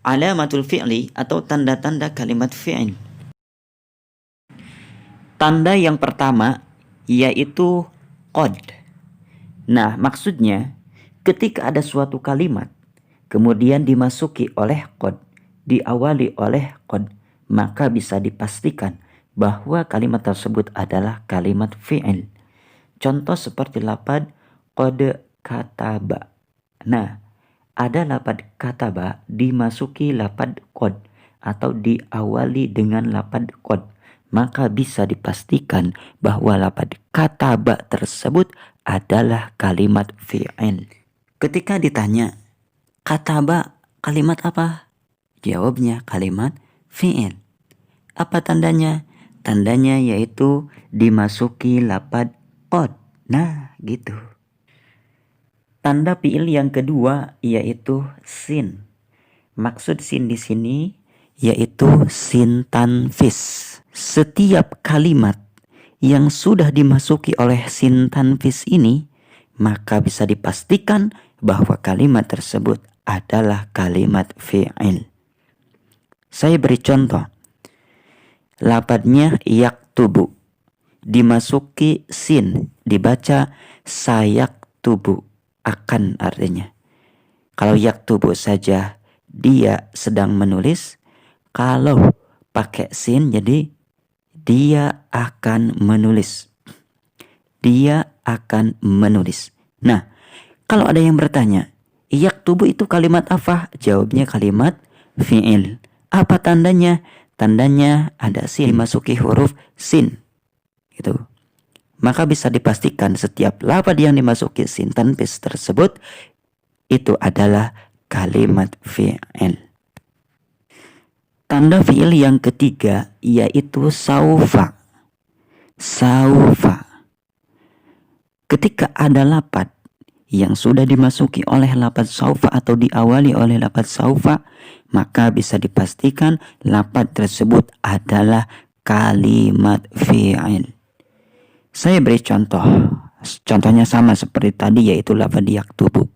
alamatul fi'li atau tanda-tanda kalimat fi'il. Tanda yang pertama yaitu qad. Nah, maksudnya ketika ada suatu kalimat kemudian dimasuki oleh qad, diawali oleh qad, maka bisa dipastikan bahwa kalimat tersebut adalah kalimat fi'il. Contoh seperti lapad qad kataba. Nah, ada lapad kataba dimasuki lapad qad atau diawali dengan lapad qad, maka bisa dipastikan bahwa lapad kataba tersebut adalah kalimat fi'il. Ketika ditanya, kataba kalimat apa? Jawabnya kalimat fi'il. Apa tandanya? Tandanya yaitu dimasuki lapad qad. Nah, gitu. Tanda fi'il yang kedua yaitu sin. Maksud sin di sini yaitu sin tanfis. Setiap kalimat yang sudah dimasuki oleh sin tanfis ini, maka bisa dipastikan bahwa kalimat tersebut adalah kalimat fi'il. Saya beri contoh. Lapadnya yaktubu. Dimasuki sin, dibaca sayaktubu. Akan artinya. Kalau yaktubu saja dia sedang menulis. Kalau pakai sin jadi dia akan menulis. Dia akan menulis. Nah, kalau ada yang bertanya, yaktubu itu kalimat apa? Jawabnya kalimat fi'il. Apa tandanya? Tandanya ada sin, dimasuki huruf sin. Gitu. Maka bisa dipastikan setiap lafaz yang dimasuki sin tanfis tersebut itu adalah kalimat fi'il. Tanda fi'il yang ketiga yaitu saufa. Saufa. Ketika ada lafaz yang sudah dimasuki oleh lafaz saufa atau diawali oleh lafaz saufa, maka bisa dipastikan lafaz tersebut adalah kalimat fi'il. Saya beri contoh. Contohnya sama seperti tadi yaitu lafaz yaktubu.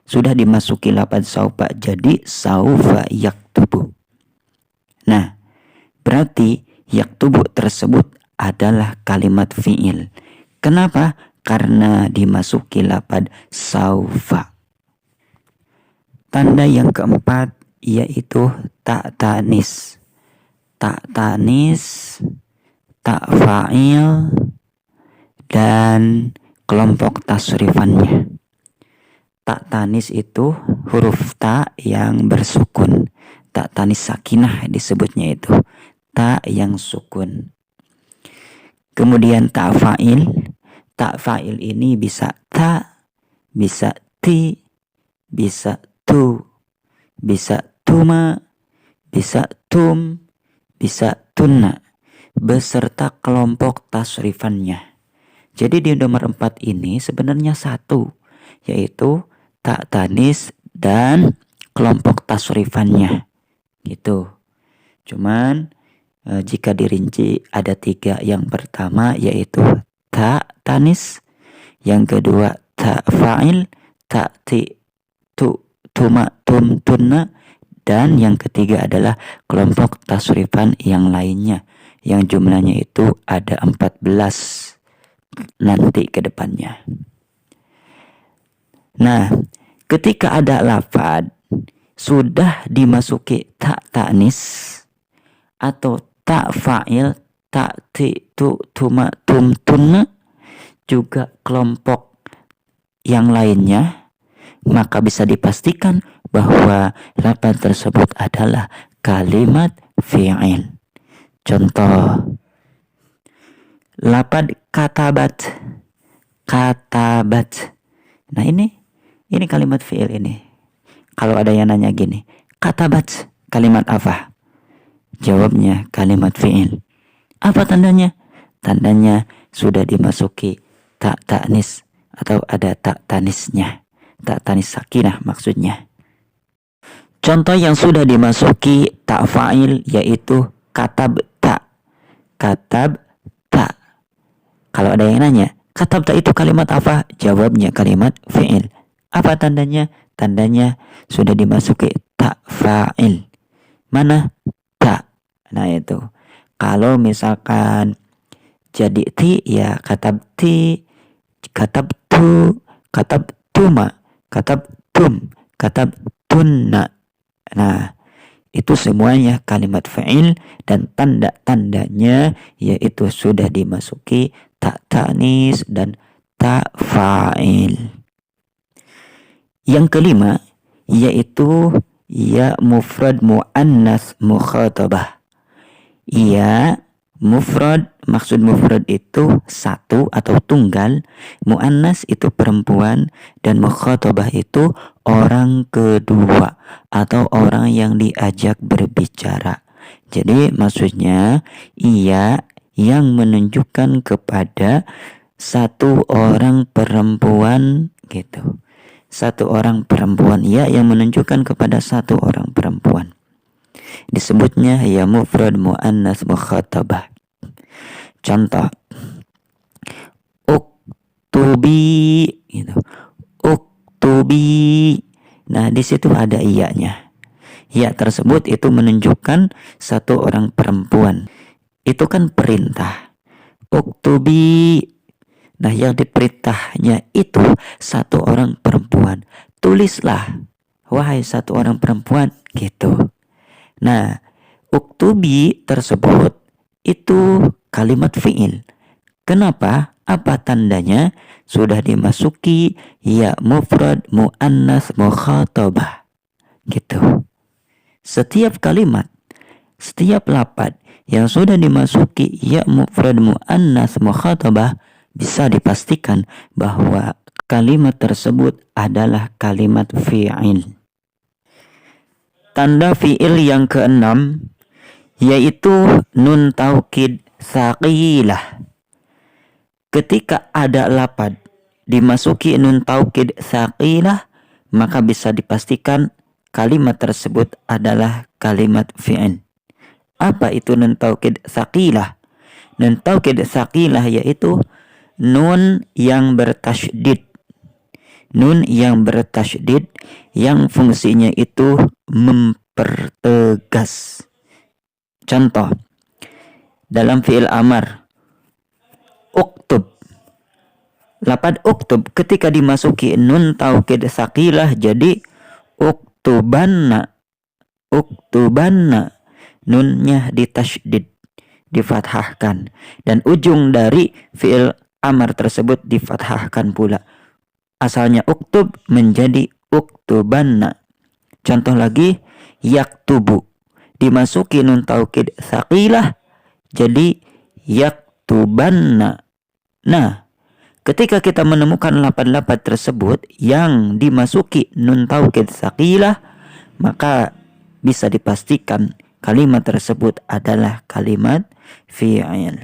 Sudah dimasuki lafaz saufa jadi saufa yaktubu. Nah, berarti yaktubu tersebut adalah kalimat fi'il. Kenapa? Karena dimasuki lafaz saufa. Tanda yang keempat yaitu tak tanis. Tak tanis, tak fa'il, dan kelompok tasrifannya. Tak tanis itu huruf ta yang bersukun. Tak tanis sakinah disebutnya itu. Ta yang sukun. Kemudian tak fa'il. Tak fa'il ini bisa ta, bisa ti, bisa tu, bisa tuma, bisa tum, bisa tunna. Beserta kelompok tasrifannya. Jadi di nomor 4 ini sebenarnya satu, yaitu tak tanis dan kelompok tasrifannya. Gitu. Cuman jika dirinci ada 3. Yang pertama yaitu tak tanis, yang kedua tak fa'il, tak ti, tu, tuma, tum, tunna, dan yang ketiga adalah kelompok tasrifan yang lainnya, yang jumlahnya itu ada 14 nanti ke depannya. Nah, ketika ada lafaz sudah dimasuki tak tanis atau tak fa'il, tak ti, tu, tuma, tum, tunna, juga kelompok yang lainnya, maka bisa dipastikan bahwa lafaz tersebut adalah kalimat fi'il. Contoh lafaz katabat. Katabat. Nah ini kalimat fi'il ini. Kalau ada yang nanya gini, katabat kalimat apa? Jawabnya kalimat fi'il. Apa tandanya? Tandanya sudah dimasuki tak tanis atau ada tak tanisnya. Tak tanis sakinah maksudnya. Contoh yang sudah dimasuki tak fa'il yaitu katab tak. Katab tak. Kalau ada yang nanya, katab tak itu kalimat apa? Jawabnya kalimat fi'il. Apa tandanya? Tandanya sudah dimasuki tak fa'il. Mana? Ta. Nah itu. Kalau misalkan jadi ti ya katabti, katabtu, katabtuma, katabtum, katabtunna. Nah, itu semuanya kalimat fa'il dan tanda-tandanya yaitu sudah dimasuki ta ta'nis dan ta fa'il. Yang kelima yaitu ya mufrad muannas mukhatabah. Ya mufrad, maksud mufrad itu satu atau tunggal, muannas itu perempuan, dan mukhatabah itu orang kedua atau orang yang diajak berbicara. Jadi maksudnya ia yang menunjukkan kepada satu orang perempuan gitu. Satu orang perempuan, ya yang menunjukkan kepada satu orang perempuan. Disebutnya ya mufrad muannas mukhatabah. Contoh, uktubi gitu. Uktubi. Nah, di situ ada iyanya. Ya tersebut itu menunjukkan satu orang perempuan. Itu kan perintah. Uktubi. Nah, yang diperintahnya itu satu orang perempuan. Tulislah, wahai satu orang perempuan, gitu. Nah, uktubi tersebut itu kalimat fi'il. Kenapa? Apa tandanya? Sudah dimasuki ya mufrad muannas mukhatabah. Gitu. Setiap kalimat, setiap lafaz yang sudah dimasuki ya mufrad muannas mukhatabah bisa dipastikan bahwa kalimat tersebut adalah kalimat fi'il. Tanda fi'il yang keenam yaitu nun taukid tsaqilah. Ketika ada lafaz dimasuki nun taukid tsaqilah, maka bisa dipastikan kalimat tersebut adalah kalimat fi'il. Apa itu nun taukid tsaqilah? Nun taukid tsaqilah yaitu nun yang bertasydid. Nun yang bertasydid yang fungsinya itu mempertegas. Contoh, dalam fi'il amar, uktub. Lafaz uktub ketika dimasuki nun taukid tsaqilah jadi uktubanna. Uktubanna. Nunnya ditasydid, difathahkan, dan ujung dari fi'il amar tersebut difathahkan pula. Asalnya uktub menjadi uktubanna. Contoh lagi, yaktubu. Dimasuki nun taukid tsaqilah jadi yaktubanna. Nah, ketika kita menemukan lafaz-lafaz tersebut yang dimasuki nun taukid tsaqilah, maka bisa dipastikan kalimat tersebut adalah kalimat fi'il.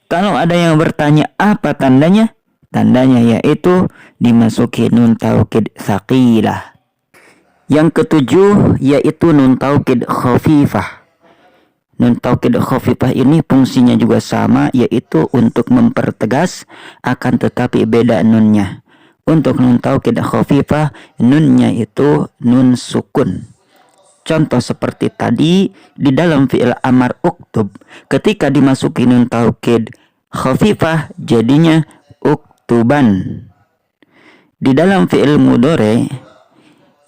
Kalau ada yang bertanya apa tandanya? Tandanya yaitu dimasuki nun taukid tsaqilah. Yang ketujuh yaitu nun taukid khafifah. Nun taukid khafifah ini fungsinya juga sama, yaitu untuk mempertegas, akan tetapi beda nunnya. Untuk nun taukid khafifah, nunnya itu nun sukun. Contoh seperti tadi di dalam fi'il amar uktub, ketika dimasuki nun taukid khafifah jadinya uktuban. Di dalam fi'il mudhari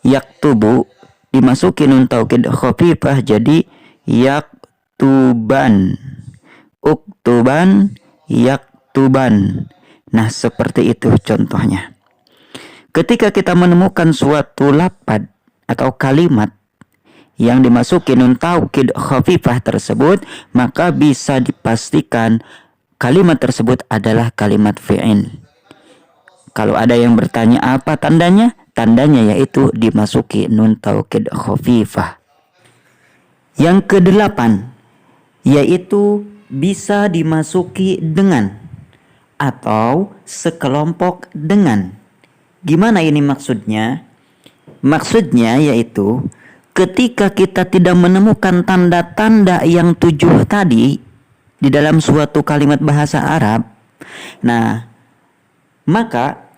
yaktubu dimasuki nun taukid khafifah jadi yaktuban. Uktuban, yaktuban. Nah, seperti itu contohnya. Ketika kita menemukan suatu lafaz atau kalimat yang dimasuki nun taukid khafifah tersebut, maka bisa dipastikan kalimat tersebut adalah kalimat fi'il. Kalau ada yang bertanya apa tandanya? Tandanya yaitu dimasuki nun taukid khafifah. Yang kedelapan yaitu bisa dimasuki dengan atau sekelompok dengan. Gimana ini maksudnya? Maksudnya yaitu ketika kita tidak menemukan tanda-tanda yang 7 tadi di dalam suatu kalimat bahasa Arab, nah maka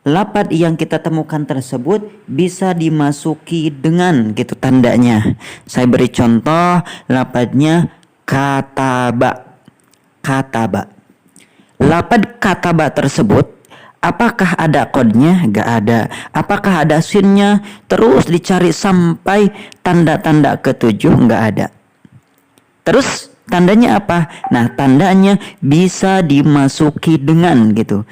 Lapad yang kita temukan tersebut bisa dimasuki dengan gitu tandanya. Saya beri contoh lapadnya kataba. Kataba. Lapad kataba tersebut apakah ada kodnya? Gak ada. Apakah ada sinnya? Terus dicari sampai tanda-tanda ketujuh, gak ada. Terus tandanya apa? Nah, tandanya bisa dimasuki dengan gitu.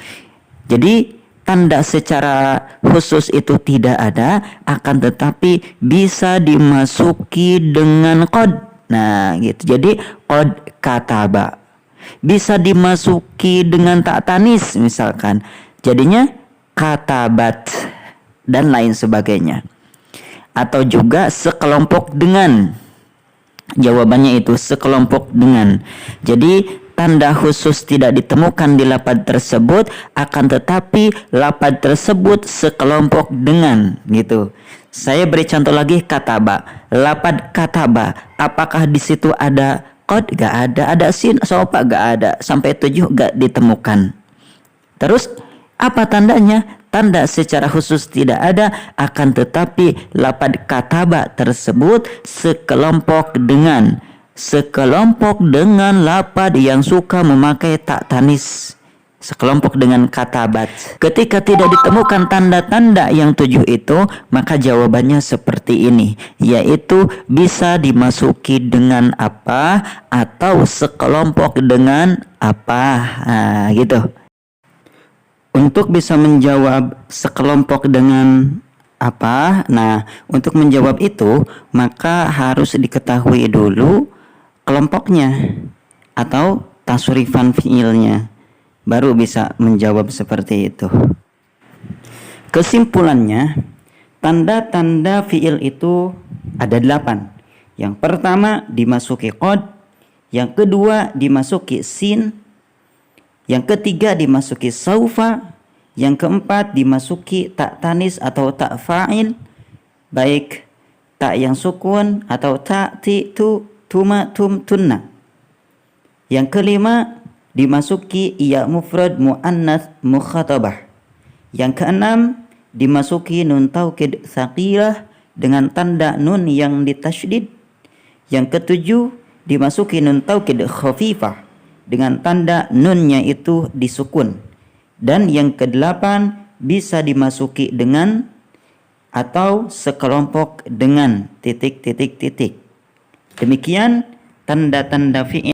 Jadi tanda secara khusus itu tidak ada, akan tetapi bisa dimasuki dengan kod. Nah, gitu. Jadi kod kataba. Bisa dimasuki dengan tak tanis misalkan. Jadinya katabat dan lain sebagainya. Atau juga sekelompok dengan. Jawabannya itu sekelompok dengan. Jadi tanda khusus tidak ditemukan di lapad tersebut, akan tetapi lapad tersebut sekelompok dengan gitu. Saya beri contoh lagi kataba. Lapad kataba, apakah di situ ada kod? Gak ada. Ada sin sopa? Gak ada. Sampai 7 gak ditemukan. Terus apa tandanya? Tanda secara khusus tidak ada, akan tetapi lapad kataba tersebut sekelompok dengan lapad yang suka memakai tak tanis. Sekelompok dengan katabat. Ketika tidak ditemukan tanda-tanda yang 7 itu, maka jawabannya seperti ini, yaitu bisa dimasuki dengan apa atau sekelompok dengan apa. Nah, gitu. Untuk bisa menjawab sekelompok dengan apa? Nah, untuk menjawab itu maka harus diketahui dulu kelompoknya atau tasrifan fiilnya. Baru bisa menjawab seperti itu. Kesimpulannya, tanda-tanda fiil itu ada 8. Yang pertama dimasuki qad, yang kedua dimasuki sin, yang ketiga dimasuki saufa, yang keempat dimasuki tak tanis atau tak fa'il, baik tak yang sukun atau tak ti tu tuma tum tunna. Yang kelima dimasuki ya mufrad muannats mukhatabah. Yang keenam dimasuki nun taukid tsaqilah dengan tanda nun yang ditasydid. Yang ketujuh dimasuki nun taukid khafifah dengan tanda nunnya itu disukun. Dan yang kedelapan bisa dimasuki dengan atau sekelompok dengan titik. Demikian tanda-tanda fi'il